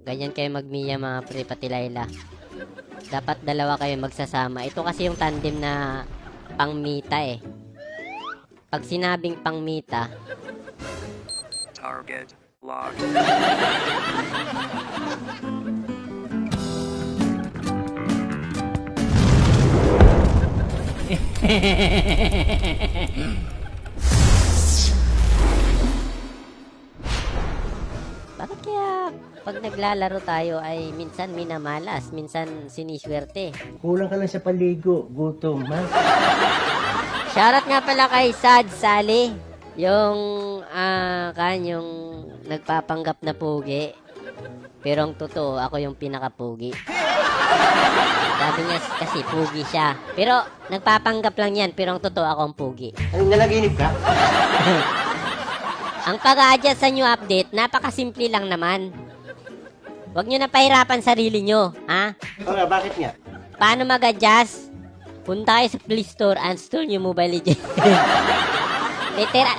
Ganyan kayo mag-Mia mga pre, pati Layla. Dapat dalawa kayo magsasama. Ito kasi yung tandem na pang-mita eh. Pag sinabing pang-mita, target locked. bakit kaya pag naglalaro tayo ay minsan minamalas, minsan siniswerte? Kulang ka lang sa paligo, gutom, ha? Shoutout nga pala kay Sad Sally, yung yung nagpapanggap na pugi. Pero ang totoo, ako yung pinakapugi. Sabi niya kasi pugi siya. Pero nagpapanggap lang yan, pero ang totoo ako ang pugi. Anong nalaginip ka? Ang pag-a-adjust sa new update, napakasimple lang naman. Huwag nyo na pahirapan sarili nyo, ha? Okay, bakit nga? Paano mag-adjust? Punta kayo sa Play Store, uninstall nyo Mobile Legends.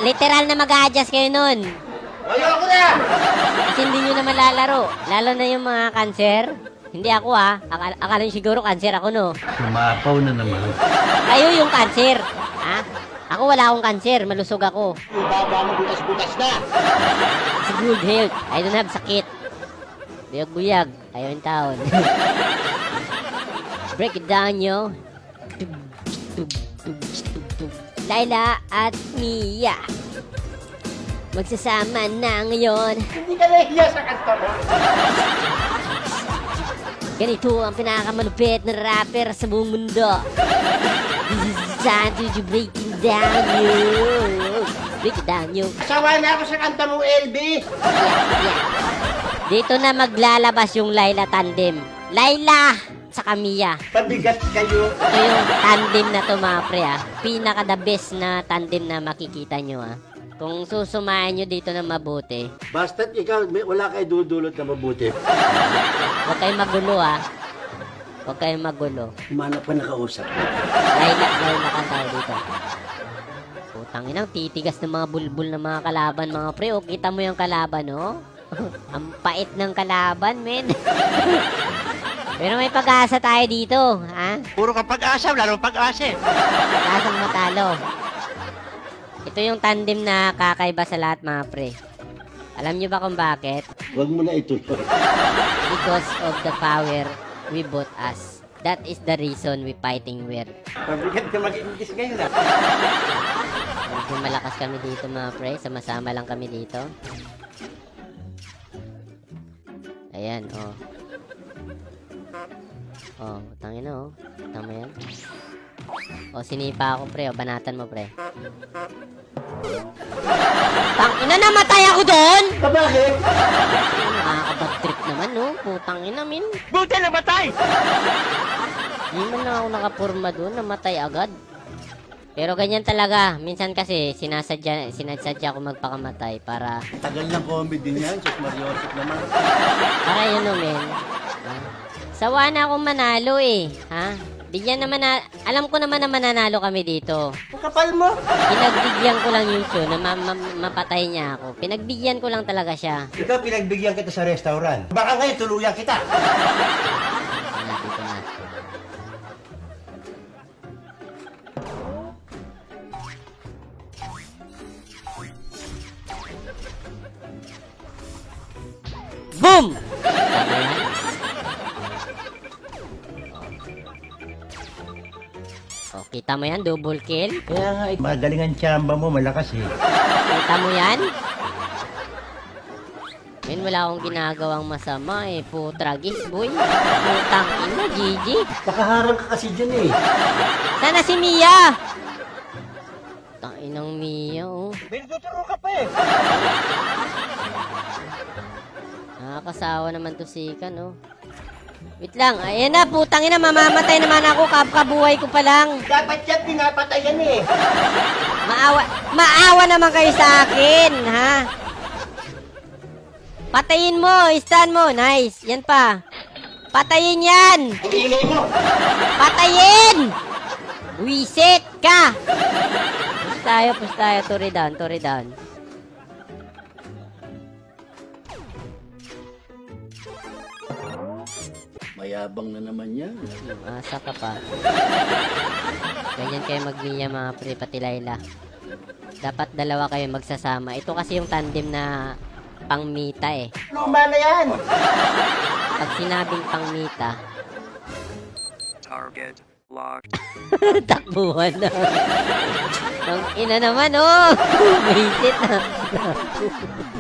literal na mag-a-adjust kayo nun. Ayoko na! Kasi hindi nyo naman lalaro. Lalo na yung mga cancer. Hindi ako ha. Akala nyo siguro cancer ako no. Sumapaw na naman. Kayo yung cancer. Ha? Ako wala akong cancer. Malusog ako. Baba mo, butas-butas na! It's good health. I don't have sakit. Buyag-buyag. Ayaw yung taon. Break it down yo. Layla at Mia magsasama na ngayon. Hindi ka nahiya sa kanta mo. Ganito ang pinakamalupit na rapper sa buong mundo. This is time to break it down, you. Break it down, you. Sawa na ako sa kanta mo, LB. Yeah. Dito na maglalabas yung Layla tandem. Layla sa Mia. Pabigat kayo. Ito yung tandem na to mga pre ah. Pinaka the best na tandem na makikita nyo ah. Kung susumayan nyo dito na mabuti. Basta't ikaw, wala kayo dudulot na mabuti. Huwag kayong magulo ah. Huwag kayong magulo. Mana pa nakausap. Layla ka tayo dito. Putang inang titigas ng mga bulbul ng mga kalaban mga pre. O kita mo yung kalaban oh. Ang pait ng kalaban men. Pero may pag-asa tayo dito ha. Puro ka pag-asa, lalo pag-asa. Pag-asang matalo. Ito yung tandem na kakaiba sa lahat mga pre. Alam nyo ba kung bakit? Huwag mo na ituloy. Because of the power we both us. That is the reason we fighting with. Pabigat ka mag-English ngayon ah. Medyo malakas kami dito mga pre. Sama-sama lang kami dito. Ayan oh. Oh, tangin na oh. Tama yan. O, sinipa ako, pre. O, banatan mo, pre. Tangina, namatay ako doon! Bakit? Nakakabad trip naman, no? Putang ina, min. Buti namatay! Di man na ako nakapurma doon. Namatay agad. Pero ganyan talaga. Minsan kasi, sinasadya ko magpakamatay para... Tagal ng comedy niyan. Sus Mariosip naman. Para yun, no, men. Sawa na akong manalo, eh. Ha? Bigyan naman na, alam ko naman na mananalo kami dito. Ang kapal mo. Pinagbigyan ko lang yung show na mapatay niya ako. Pinagbigyan ko lang talaga siya. Ikaw pinagbigyan kita sa restaurant. Baka ngayon tuluyan kita. Dito na. Boom! Oh, kita mo yan? Double kill? Kaya nga, magaling ang tsamba mo, malakas eh. Kita mo yan? Men, wala akong ginagawang masama eh. Putragis, boy. Putang ina, GG. Nakaharang ka kasi dyan eh. Sana si Mia? Putang inang Mia, oh. Binuturo ka pa eh. Nakakasawa naman to si Ikan, oh. Wait lang. Ayan na, putang ina. Mamamatay naman ako. Kabuhay ko pa lang. Dapat yan, pinapatayan eh. Maawa naman kayo sa akin, ha? Patayin mo. Stun mo. Nice. Yan pa. Patayin yan. Ang ingay mo. Patayin! Wisit ka! Push tayo. Turi down. Mayabang na naman yan. Asa ka pa. Ganyan kayo mag-Mia mga pre, pati Layla. Dapat dalawa kayo magsasama. Ito kasi yung tandem na pang-mita eh. Luma na yan. Pag sinabing pang-mita, Target locked. takbuhan na. Ang ina naman oh. Visit na.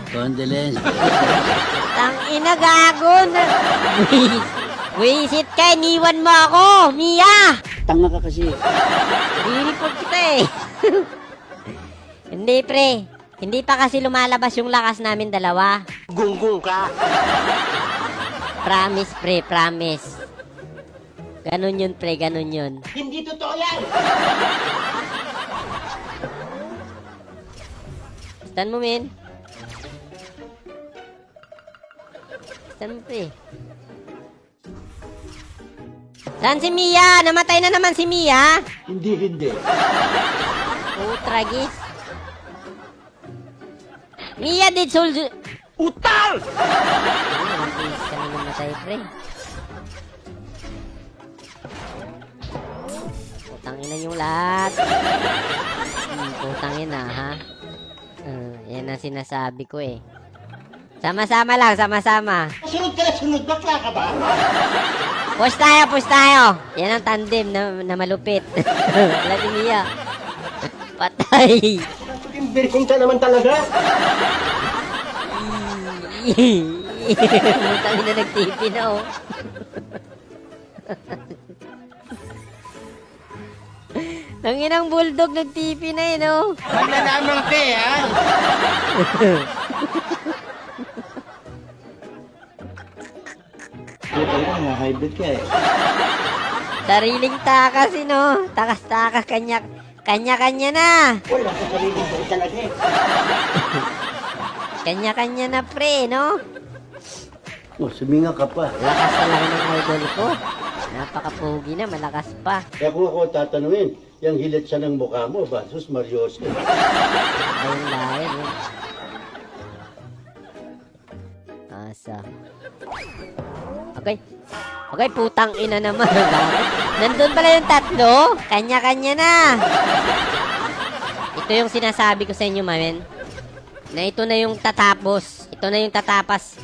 Condolence. Ang ina gago na. Visit ka, iniwan mo ako, Mia. Tanga ka kasi. Report kita eh. Hindi pre. Hindi pa kasi lumalabas yung lakas namin dalawa. Gunggong ka. Promise pre, promise. Ganun yun pre, ganun yun. Hindi totoo yan. Stan mo men. Stan mo pre. Saan si Mia? Namatay na naman si Mia. Hindi. Oh, tragis. Mia did soldier. Utal! Nagpis kami namatay pre. Putangin yung lahat. Putangin na ha. Yan ang sinasabi ko eh. Sama-sama lang, sama-sama. Sunod ka na sunod. Bakla ka ba? Push tayo. Yan ang tandem na malupit. Wala si Mia. Patay. Pimbirking ka naman talaga. Putangin na nagtipi na oh. Nanginang bulldog nagtipi na eh no. Maglalamang ka eh, ha? Hybrid ka eh. Sariling takas eh no. Takas-takas kanya-kanya na. Wala ka sariling buhay talaga eh. Kanya-kanya na pre no. Oh, suminga ka pa. Lakas talaga ng idol ko. Napakapugi na, malakas pa. Kaya kung ako tatanungin, yung hilit siya ng mukha mo, Basus Marioso. Ayun lain eh. Asa. Okay, putang ina naman. Nandun pala yung tatlo. Kanya-kanya na. Ito yung sinasabi ko sa inyo, mamen. Na ito na yung tatapos. Ito na yung tatapos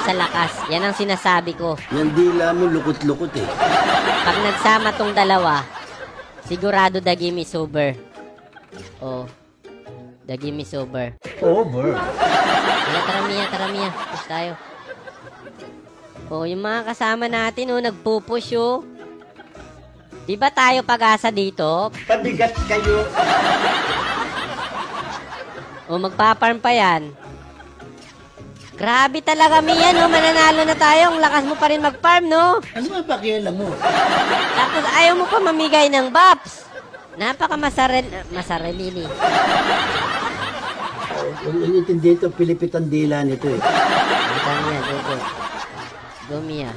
sa lakas. Yan ang sinasabi ko. Yan dila mo lukot-lukot eh. Pag nagsama tong dalawa, sigurado the game is over. Oh. The game is over. Over. Wala, tara Mia. Push tayo. Oh, yung mga kasama natin, oh, nagpupush, oh. Di ba tayo pag-asa dito? Pabigat kayo. O, magpa-farm pa yan. Grabe talaga, Mia, no? Mananalo na tayo. Ang lakas mo pa rin mag-farm, no? Ano ba pakialam mo? Tapos ayaw mo pa mamigay ng buffs. Masarili. Ang inintindi ito, Pilipit ang dila nito eh. Punta Mia, go. Go, Mia.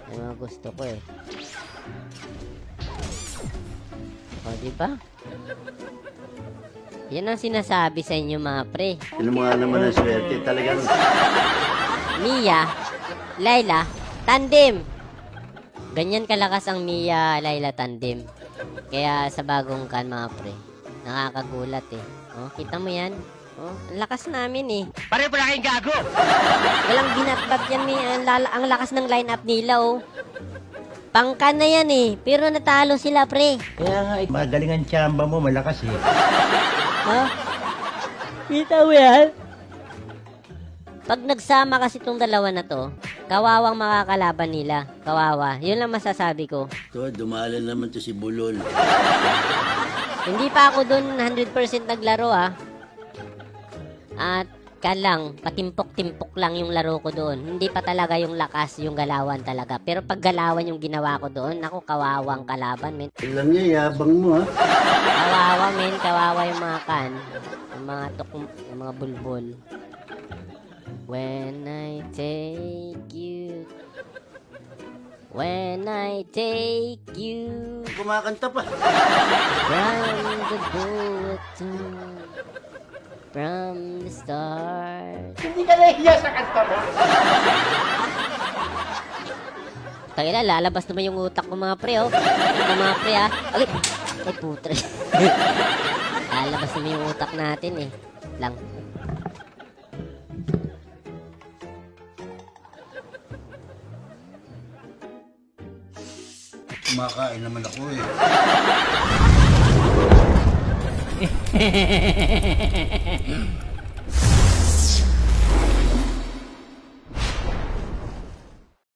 Yung mga gusto ko, eh. O, diba? Yan ang sinasabi sa inyo mga pre. Ano mga naman ang swerte, talagang Mia, Layla, tandem. Ganyan kalakas ang Mia, Layla, tandem. Kaya sa bagong kan mga pre, nakakagulat eh. Oh, kita mo yan? Oh, ang lakas namin eh. Pareho pala kayong gago. Walang ginatbat yan Mia. Ang lakas ng lineup nila oh. Pangkan na yan eh. Pero natalo sila pre. Kaya nga, magaling ang tsamba mo, malakas eh. Ha? Kita mo yan? Pag nagsama kasi itong dalawa na to, kawawang makakalaban nila. Kawawa. Yun lang masasabi ko. ito, dumalan naman to si Bulol. Hindi pa ako dun 100% naglaro ah. At lang, patimpok-timpok lang yung laro ko doon. Hindi pa talaga yung lakas, yung galawan talaga. Pero pag galawan yung ginawa ko doon, ako kawawang kalaban, men. Alam niya, yabang mo ha. Kawawa, men. Kawawa yung mga kan. Yung mga tukum, yung mga bulbul. When I take you Kumakanta pa. from the boat to from the start. Hindi ka nahihiya sa kanta mo. Tayo na, lalabas naman yung utak ko mga pre, oh. Mga pre, ah. Ay, putre. Lalabas naman yung utak natin, eh. Lang. Kumakain naman ako eh.